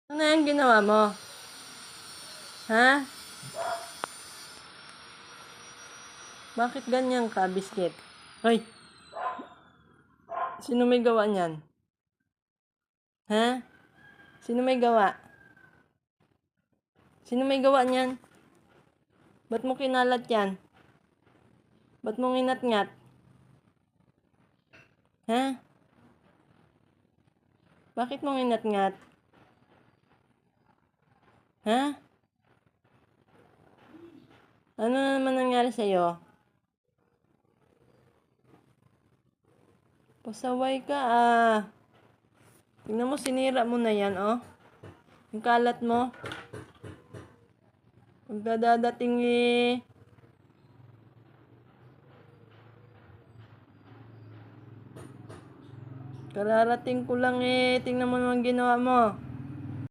Ano yung ginawa mo? Ha? Bakit ganyan ka, Biscuit? Hoy, sino may gawa niyan? Ha? Sino may gawa? Sino may gawa niyan? Ba't mo kinalat yan? Ba't mo nginat-ngat? Ha? Bakit mo nginat-ngat? Ha? Ano na naman nangyari sa'yo? Pasaway ka ah. Tingnan mo, sinira mo na yan, oh. Yung kalat mo. Pagdadating eh. Kararating ko lang eh. Tingnan mo naman ginawa mo.